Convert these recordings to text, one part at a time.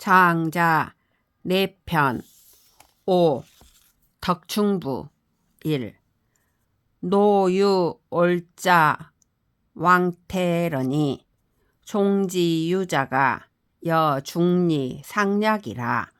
장자 4편 5. 덕충부 1. 노유 올자 왕태러니 종지유자가 여중리 상략이라.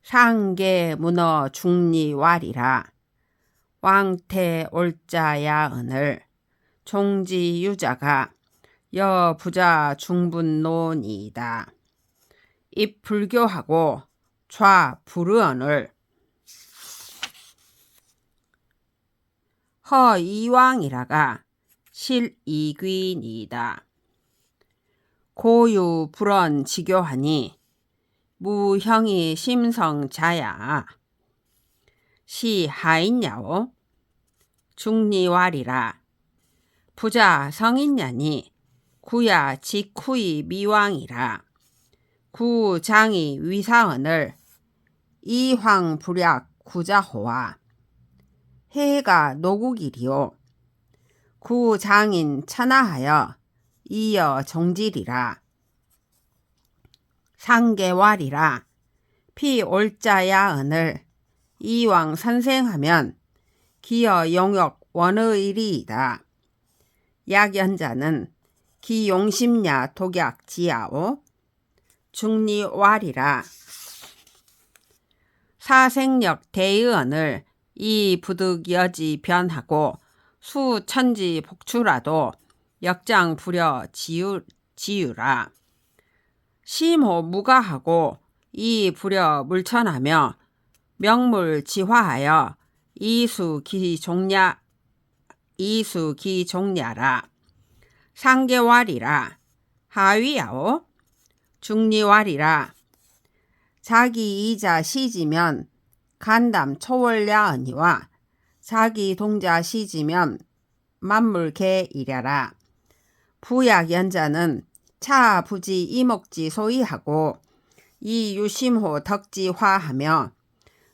상계 문어 중리왈이라. 왕태 올자야은을 종지유자가 여부자 중분노니이다. 입불교하고 좌불의언을 허이왕이라가 실이귀니이다. 고유불언 지교하니 무형이 심성자야. 시하인야오 중리왈이라. 부자 성인냐니 구야 직후이 미왕이라. 구장이 위사언을 이황불약 구자호와. 해가 노국이리요. 구장인 천하하여 이어 정질이라. 상계왈이라. 피올자야언을 이왕 선생하면 기어 용역 원의리이다. 약연자는 기용심야 독약 지야오. 중리왈이라. 사생력 대의언을 이 부득여지 변하고 수천지 복추라도 역장 부려 지유라. 심호 무가하고 이 부려 물천하며 명물 지화하여 이수기종냐라. 상계왈이라. 하위야오 중리왈이라. 자기 이자 시지면 간담 초월야언이와 자기 동자 시지면 만물개이랴라. 부약연자는 차부지 이목지 소이하고 이 유심호 덕지화하며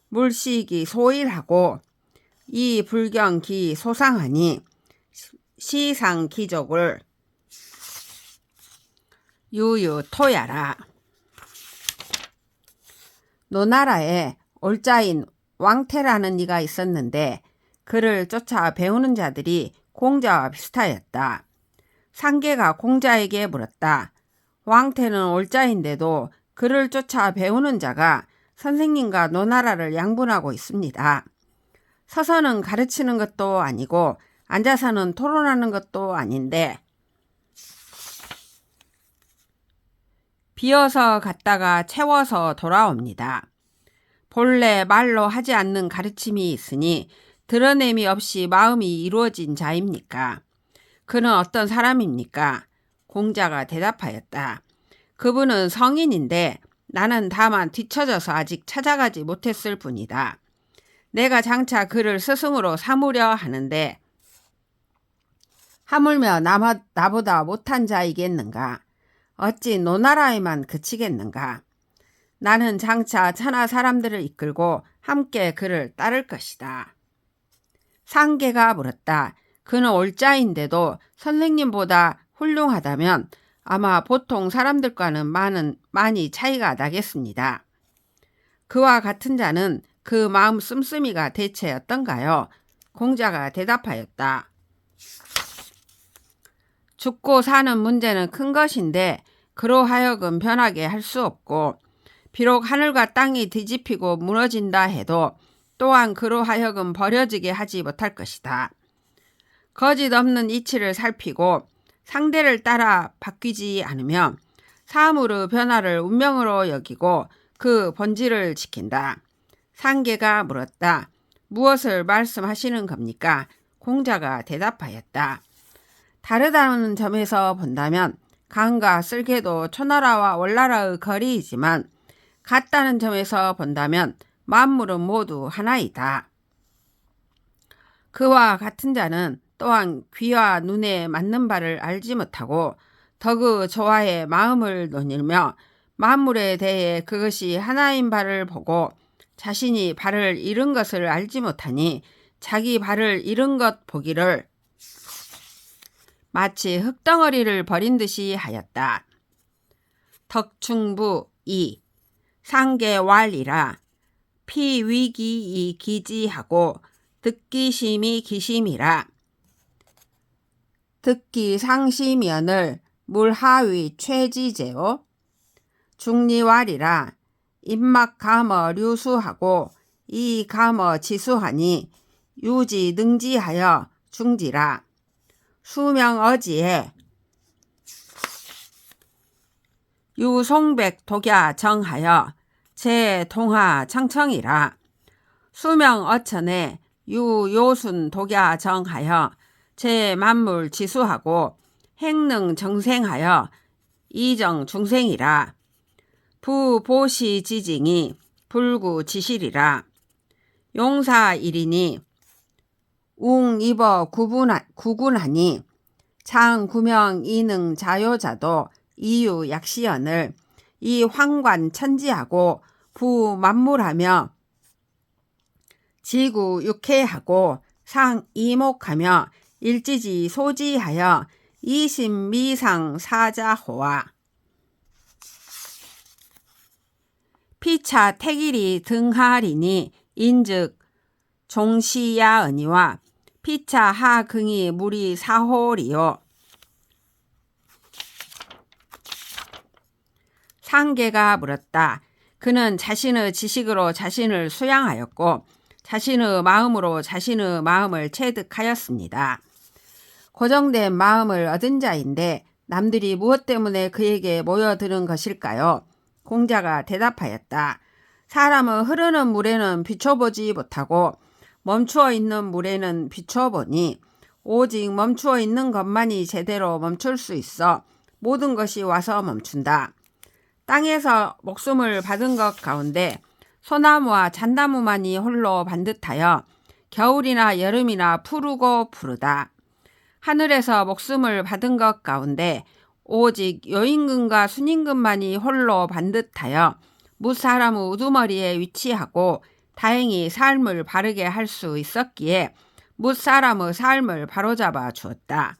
물시기 소일하고 이 불경기 소상하니 시상기족을 유유토야라. 노나라에 올자인 왕태라는 이가 있었는데 그를 쫓아 배우는 자들이 공자와 비슷하였다. 상계가 공자에게 물었다. 왕태는 올자인데도 그를 쫓아 배우는 자가 선생님과 노나라를 양분하고 있습니다. 서서는 가르치는 것도 아니고 앉아서는 토론하는 것도 아닌데 비어서 갔다가 채워서 돌아옵니다. 본래 말로 하지 않는 가르침이 있으니 드러냄이 없이 마음이 이루어진 자입니까? 그는 어떤 사람입니까? 공자가 대답하였다. 그분은 성인인데 나는 다만 뒤처져서 아직 찾아가지 못했을 뿐이다. 내가 장차 그를 스승으로 삼으려 하는데 하물며 나보다 못한 자이겠는가? 어찌 노나라에만 그치겠는가? 나는 장차 천하 사람들을 이끌고 함께 그를 따를 것이다. 상계가 물었다. 그는 올자인데도 선생님보다 훌륭하다면 아마 보통 사람들과는 많이 차이가 나겠습니다. 그와 같은 자는 그 마음 씀씀이가 대체 어떤가요? 공자가 대답하였다. 죽고 사는 문제는 큰 것인데 그로 하여금 변하게 할 수 없고 비록 하늘과 땅이 뒤집히고 무너진다 해도 또한 그로 하여금 버려지게 하지 못할 것이다. 거짓 없는 이치를 살피고 상대를 따라 바뀌지 않으며 사물의 변화를 운명으로 여기고 그 본질을 지킨다. 상계가 물었다. 무엇을 말씀하시는 겁니까? 공자가 대답하였다. 다르다는 점에서 본다면 강과 쓸개도 초나라와 월나라의 거리이지만 같다는 점에서 본다면 만물은 모두 하나이다. 그와 같은 자는 또한 귀와 눈에 맞는 바를 알지 못하고 덕의 조화에 마음을 논일며 만물에 대해 그것이 하나인 바를 보고 자신이 발을 잃은 것을 알지 못하니 자기 발을 잃은 것 보기를 마치 흙덩어리를 버린 듯이 하였다. 덕충부 이 상계왈이라 피위기이 기지하고 듣기심이 기심이라. 듣기 상시면을 물하위 최지제오 중리왈이라 입막감어 류수하고 이감어 지수하니 유지 능지하여 중지라. 수명어지에 유송백 독야 정하여 제동하 청청이라. 수명어천에 유요순 독야 정하여 제만물 지수하고 행능 정생하여 이정 중생이라. 부보시 지징이 불구 지실이라. 용사일이니 웅입어 구군하니 장구명 이능 자요자도 이유 약시연을 이 황관 천지하고 부만물하며 지구 육해하고 상 이목하며 일지지 소지하여 이심미상 사자호와. 피차 택일이 등하리니 인즉 종시야언니와 피차 하긍이 무리 사호리요. 상계가 물었다. 그는 자신의 지식으로 자신을 수양하였고 자신의 마음으로 자신의 마음을 체득하였습니다. 고정된 마음을 얻은 자인데 남들이 무엇 때문에 그에게 모여드는 것일까요? 공자가 대답하였다. 사람은 흐르는 물에는 비춰보지 못하고 멈추어 있는 물에는 비춰보니 오직 멈추어 있는 것만이 제대로 멈출 수 있어 모든 것이 와서 멈춘다. 땅에서 목숨을 받은 것 가운데 소나무와 잣나무만이 홀로 반듯하여 겨울이나 여름이나 푸르고 푸르다. 하늘에서 목숨을 받은 것 가운데 오직 요임금과 순임금만이 홀로 반듯하여 무사람의 우두머리에 위치하고 다행히 삶을 바르게 할 수 있었기에 무사람의 삶을 바로잡아 주었다.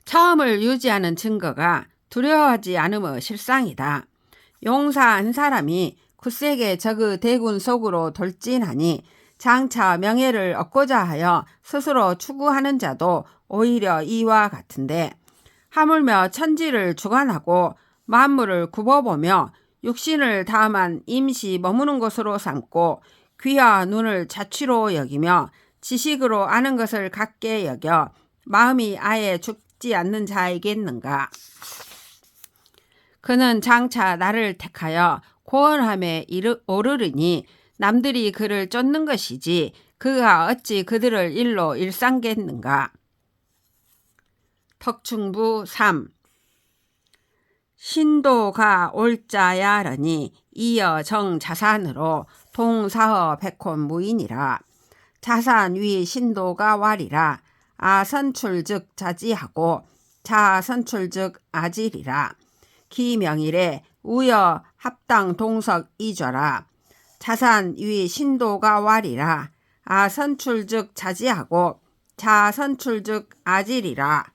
처음을 유지하는 증거가 두려워하지 않음의 실상이다. 용사 한 사람이 굳세게 적의 대군 속으로 돌진하니 장차 명예를 얻고자 하여 스스로 추구하는 자도 오히려 이와 같은데 하물며 천지를 주관하고 만물을 굽어보며 육신을 다만 임시 머무는 곳으로 삼고 귀와 눈을 자취로 여기며 지식으로 아는 것을 갖게 여겨 마음이 아예 죽지 않는 자이겠는가. 그는 장차 나를 택하여 고언함에 오르르니 남들이 그를 쫓는 것이지 그가 어찌 그들을 일로 일삼겠는가. 덕충부 3 신도가 올자야러니 이어 정자산으로 동사허 백혼 무인이라. 자산 위 신도가 왈이라. 아선출 즉 자지하고 자선출 즉 아질이라. 기명일에 우여 합당 동석 이좌라. 자산 위 신도가 왈이라. 아선출 즉 자지하고 자선출 즉 아질이라.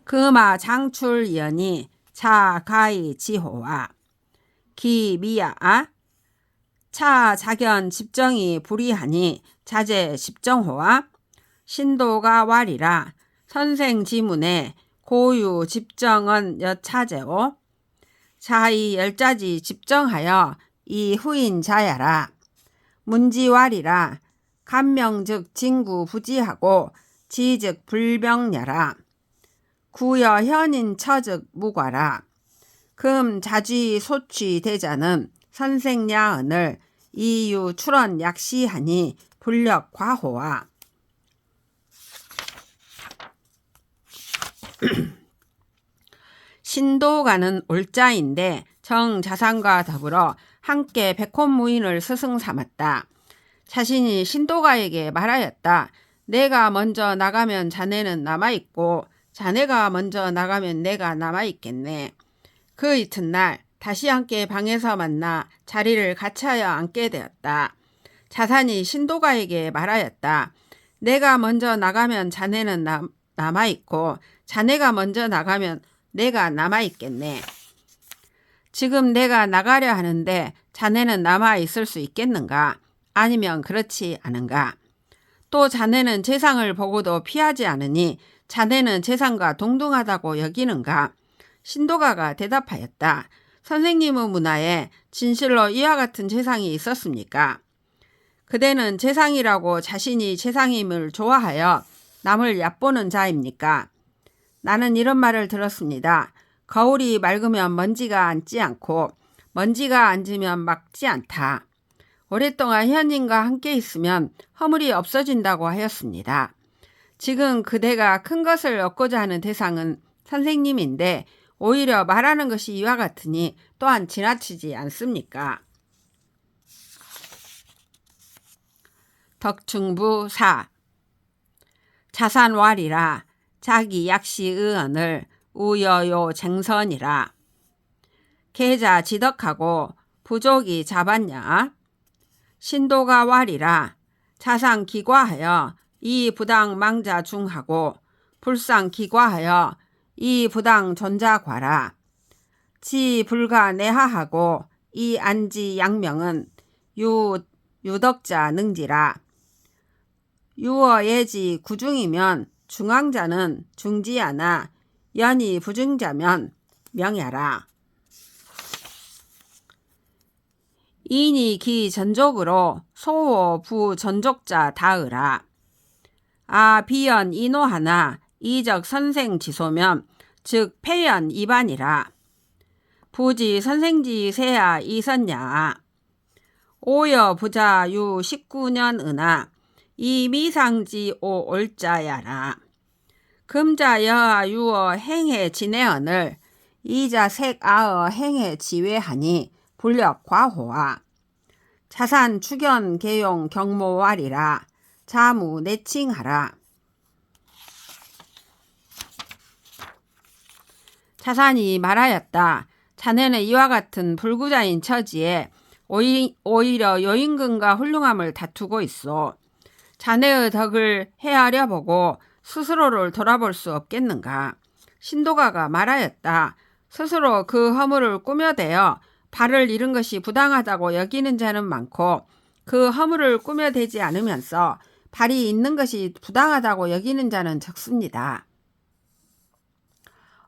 금아 장출연이 차가이 지호와 기미야아 차자견 집정이 불이하니 자제 집정호와 신도가 왈이라. 선생지문에 고유 집정은 여차제오 자이 열자지 집정하여 이 후인 자야라. 문지왈이라. 간명즉 진구 부지하고 지즉 불병녀라. 구여 현인 처즉 무과라. 금 자쥐 소취 대자는 선생야언을 이유 출원 약시하니 불력 과호와. 신도가는 올자인데 정자산과 더불어 함께 백혼무인을 스승 삼았다. 자신이 신도가에게 말하였다. 내가 먼저 나가면 자네는 남아있고 자네가 먼저 나가면 내가 남아있겠네. 그 이튿날 다시 함께 방에서 만나 자리를 같이하여 앉게 되었다. 자산이 신도가에게 말하였다. 내가 먼저 나가면 자네는 남아있고 자네가 먼저 나가면 내가 남아있겠네. 지금 내가 나가려 하는데 자네는 남아있을 수 있겠는가? 아니면 그렇지 않은가? 또 자네는 재상을 보고도 피하지 않으니 자네는 재상과 동등하다고 여기는가? 신도가가 대답하였다. 선생님의 문화에 진실로 이와 같은 재상이 있었습니까? 그대는 재상이라고 자신이 재상임을 좋아하여 남을 얕보는 자입니까? 나는 이런 말을 들었습니다. 거울이 맑으면 먼지가 앉지 않고 먼지가 앉으면 맑지 않다. 오랫동안 현인과 함께 있으면 허물이 없어진다고 하였습니다. 지금 그대가 큰 것을 얻고자 하는 대상은 선생님인데 오히려 말하는 것이 이와 같으니 또한 지나치지 않습니까? 덕충부 4. 자산왈이라 자기 약시의언을 우여요 쟁선이라. 계자 지덕하고 부족이 잡았냐? 신도가 왈이라 자상 기과하여 이 부당 망자 중하고 불상 기과하여 이 부당 전자과라. 지 불가 내하하고 이 안지 양명은 유덕자 능지라. 유어 예지 구중이면 중앙자는 중지하나 연이 부중자면 명야라. 인이 기 전족으로 소호 부 전족자 다으라. 아 비연 이노하나 이적 선생 지소면 즉 폐연 이반이라. 부지 선생지 세야 이선야. 오여 부자 유 19년 은하 이 미상지 오 올자야라. 금자 여하 유어 행해 지내언을 이자 색 아어 행해 지외하니 불력 과호와. 자산 추견 개용 경모왈이라. 자무 내칭하라. 자산이 말하였다. 자네는 이와 같은 불구자인 처지에 오히려 여인근과 훌륭함을 다투고 있어. 자네의 덕을 헤아려 보고 스스로를 돌아볼 수 없겠는가? 신도가가 말하였다. 스스로 그 허물을 꾸며대어 발을 잃은 것이 부당하다고 여기는 자는 많고 그 허물을 꾸며대지 않으면서 발이 있는 것이 부당하다고 여기는 자는 적습니다.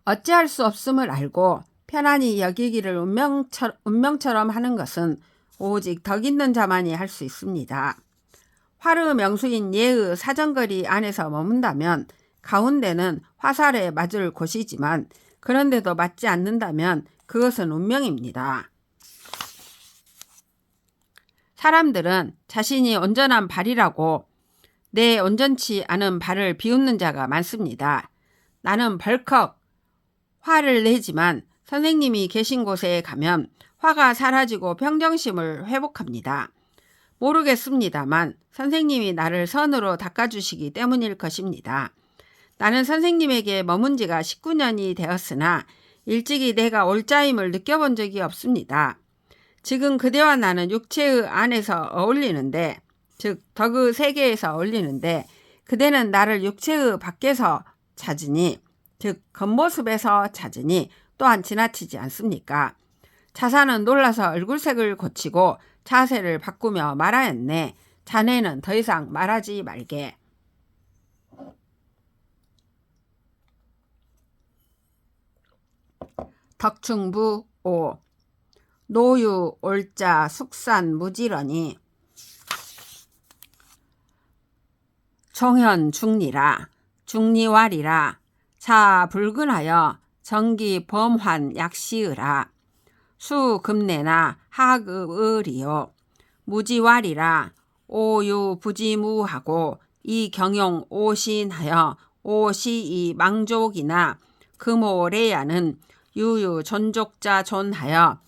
어찌할 수 없음을 알고 편안히 여기기를 운명처럼 하는 것은 오직 덕 있는 자만이 할 수 있습니다. 화르 명수인 예의 사정거리 안에서 머문다면 가운데는 화살에 맞을 곳이지만 그런데도 맞지 않는다면 그것은 운명입니다. 사람들은 자신이 온전한 발이라고 내 온전치 않은 발을 비웃는 자가 많습니다. 나는 벌컥 화를 내지만 선생님이 계신 곳에 가면 화가 사라지고 평정심을 회복합니다. 모르겠습니다만 선생님이 나를 선으로 닦아주시기 때문일 것입니다. 나는 선생님에게 머문 지가 19년이 되었으나 일찍이 내가 올자임을 느껴본 적이 없습니다. 지금 그대와 나는 육체의 안에서 어울리는데 즉 덕의 세계에서 어울리는데 그대는 나를 육체의 밖에서 찾으니 즉 겉모습에서 찾으니 또한 지나치지 않습니까? 자산은 놀라서 얼굴색을 고치고 자세를 바꾸며 말하였네. 자네는 더 이상 말하지 말게. 덕충부 5. 노유 올자 숙산 무지러니 종현 중리라. 중리왈이라. 자 불근하여 정기 범환 약시으라. 수금내나 하급의리요. 무지왈이라. 오유 부지무하고 이 경용 오신하여 오시이 망족이나 금오레야는 유유 존족자 존하여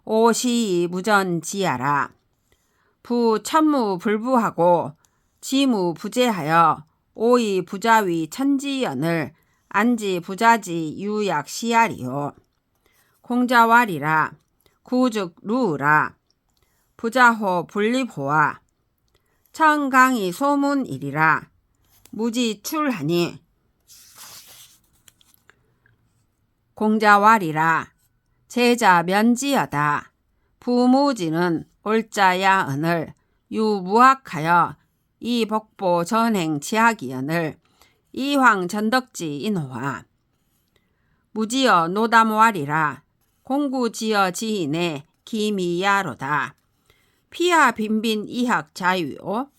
오시이 무전지야라. 부천무 불부하고 지무 부재하여 오이 부자위 천지연을 안지 부자지 유약 시야리요. 공자왈이라. 구즉 루라. 부자호 분립호와 청강이 소문이리라. 무지출하니 공자왈이라. 제자 면지여다. 부무지는 올자야 은을 유무학하여 이복보 전행 지하기연을 이황 전덕지 인호화. 무지여 노담왈이라. 공구지어 지인의 기미야로다. 피하 빈빈 이학 자유오.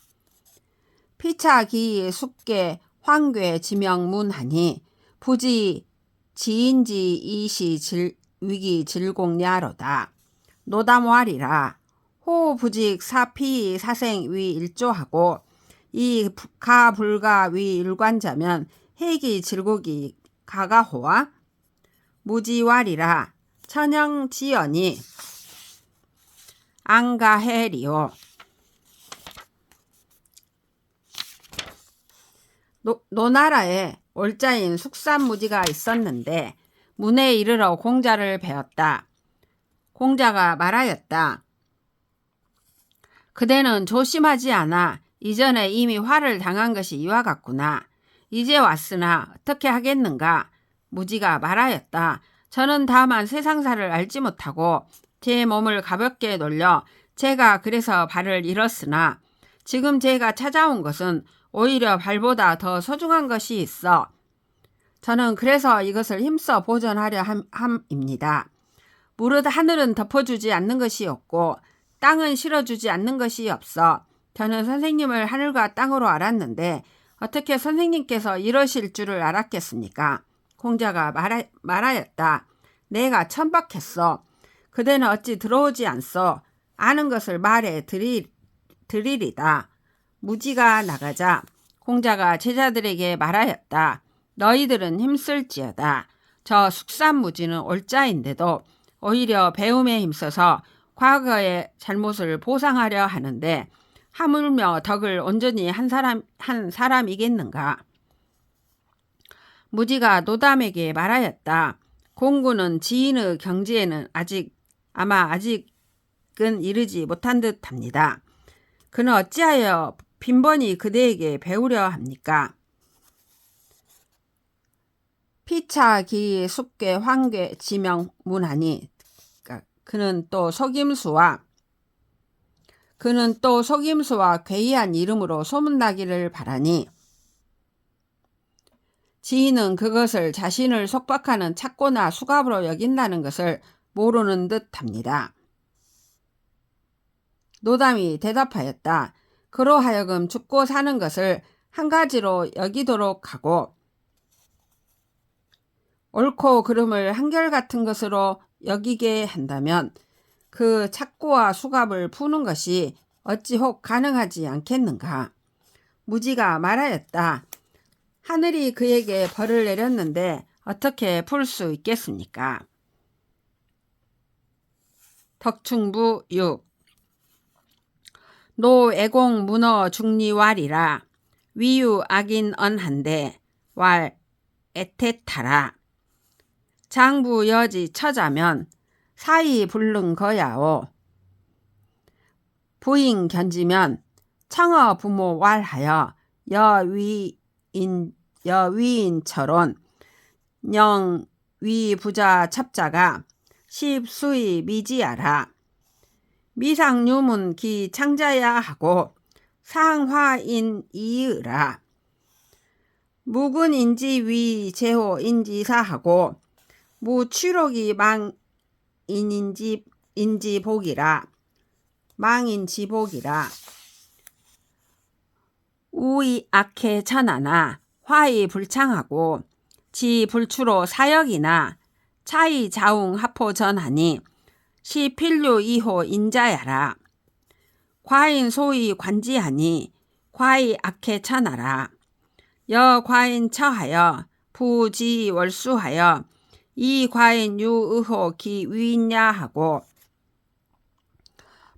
피차기 숙계 황괴 지명문하니 부지 지인지 이시 위기 질공야로다. 노담왈이라. 호부직 사피 사생 위 일조하고 이 가불가 위 일관자면 해기 질곡이 가가호와. 무지왈이라. 천영지연이 안가해리오. 노나라에 올자인 숙산무지가 있었는데 문에 이르러 공자를 배웠다. 공자가 말하였다. 그대는 조심하지 않아 이전에 이미 화를 당한 것이 이와 같구나. 이제 왔으나 어떻게 하겠는가. 무지가 말하였다. 저는 다만 세상사를 알지 못하고 제 몸을 가볍게 놀려 제가 그래서 발을 잃었으나 지금 제가 찾아온 것은 오히려 발보다 더 소중한 것이 있어. 저는 그래서 이것을 힘써 보존하려 함입니다. 무릇 하늘은 덮어주지 않는 것이 없고 땅은 실어주지 않는 것이 없어 저는 선생님을 하늘과 땅으로 알았는데 어떻게 선생님께서 이러실 줄을 알았겠습니까? 공자가 말하였다. 내가 천박했어. 그대는 어찌 들어오지 않소. 아는 것을 말해 드리리다. 무지가 나가자 공자가 제자들에게 말하였다. 너희들은 힘쓸지어다. 저 숙산무지는 올자인데도 오히려 배움에 힘써서 과거의 잘못을 보상하려 하는데 하물며 덕을 온전히 한 사람이겠는가. 무지가 노담에게 말하였다. 공구는 지인의 경지에는 아직은 이르지 못한 듯합니다. 그는 어찌하여 빈번히 그대에게 배우려 합니까? 피차 기 숙괴 황괴 지명 문하니 그는 또 속임수와 괴이한 이름으로 소문나기를 바라니 지인은 그것을 자신을 속박하는 착고나 수갑으로 여긴다는 것을 모르는 듯합니다. 노담이 대답하였다. 그로하여금 죽고 사는 것을 한 가지로 여기도록 하고 옳고 그름을 한결같은 것으로 여기게 한다면 그 착고와 수갑을 푸는 것이 어찌 혹 가능하지 않겠는가. 무지가 말하였다. 하늘이 그에게 벌을 내렸는데 어떻게 풀 수 있겠습니까? 덕충부 6. 노애공 문어 중리왈이라. 위유 악인 언한데 왈 애태타라. 장부 여지 처자면 사이 불능 거야오. 부인 견지면 청어 부모 왈하여 여위인처론 영위 부자 첩자가 십수이 미지하라. 미상유문 기 창자야 하고 상화인 이으라. 묵은인지 위 제호인지사하고 무취록이 망인지복이라. 망인지복이라. 우이 악해 천하나 화이 불창하고 지 불추로 사역이나 차이 자웅 하포 전하니 시필류 이호 인자야라. 과인 소위 관지하니 과이 악해 천하라. 여과인 처하여 부지 월수하여 이 과인 유의호 기 위인야하고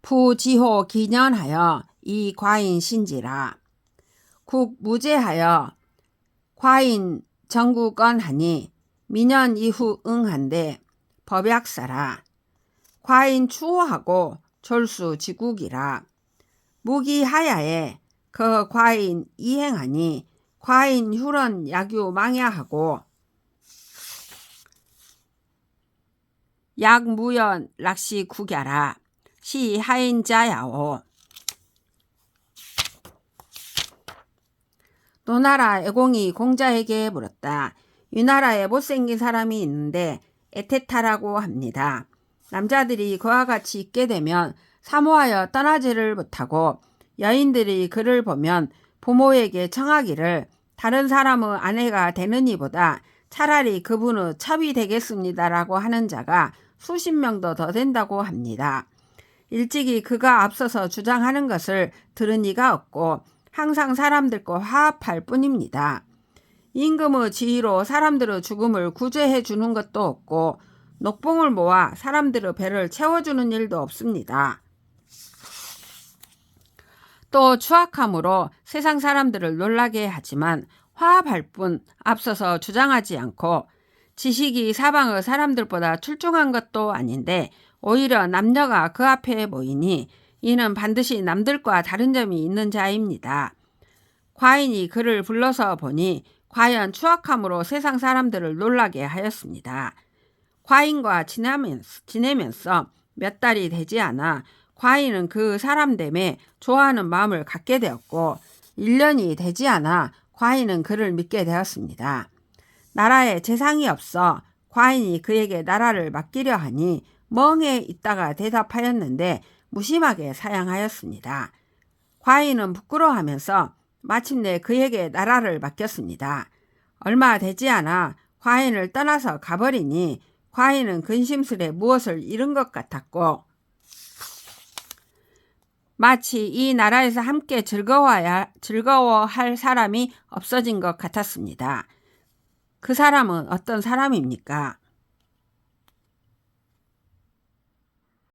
부지호 기년하여 이 과인 신지라. 국무제하여 과인 정국언하니 미년 이후 응한데 법약사라. 과인 추호하고 졸수 지국이라. 무기하야에 그 과인 이행하니 과인 휴런 야규 망야하고 약무연 락시 구갸라 시 하인자야오. 노나라 애공이 공자에게 물었다. 유나라에 못생긴 사람이 있는데 에테타라고 합니다. 남자들이 그와 같이 있게 되면 사모하여 떠나지를 못하고 여인들이 그를 보면 부모에게 청하기를 다른 사람의 아내가 되느니보다 차라리 그분의 첩이 되겠습니다라고 하는 자가 수십 명도 더 된다고 합니다. 일찍이 그가 앞서서 주장하는 것을 들은 이가 없고 항상 사람들과 화합할 뿐입니다. 임금의 지위로 사람들의 죽음을 구제해 주는 것도 없고 녹봉을 모아 사람들의 배를 채워주는 일도 없습니다. 또 추악함으로 세상 사람들을 놀라게 하지만 화합할 뿐 앞서서 주장하지 않고 지식이 사방의 사람들보다 출중한 것도 아닌데 오히려 남녀가 그 앞에 모이니 이는 반드시 남들과 다른 점이 있는 자입니다. 과인이 그를 불러서 보니 과연 추악함으로 세상 사람들을 놀라게 하였습니다. 과인과 지내면서 몇 달이 되지 않아 과인은 그 사람 됨에 좋아하는 마음을 갖게 되었고 1년이 되지 않아 과인은 그를 믿게 되었습니다. 나라에 재상이 없어 과인이 그에게 나라를 맡기려 하니 멍에 있다가 대답하였는데 무심하게 사양하였습니다. 과인은 부끄러워하면서 마침내 그에게 나라를 맡겼습니다. 얼마 되지 않아 과인을 떠나서 가버리니 과인은 근심스레 무엇을 잃은 것 같았고 마치 이 나라에서 함께 즐거워할 사람이 없어진 것 같았습니다. 그 사람은 어떤 사람입니까?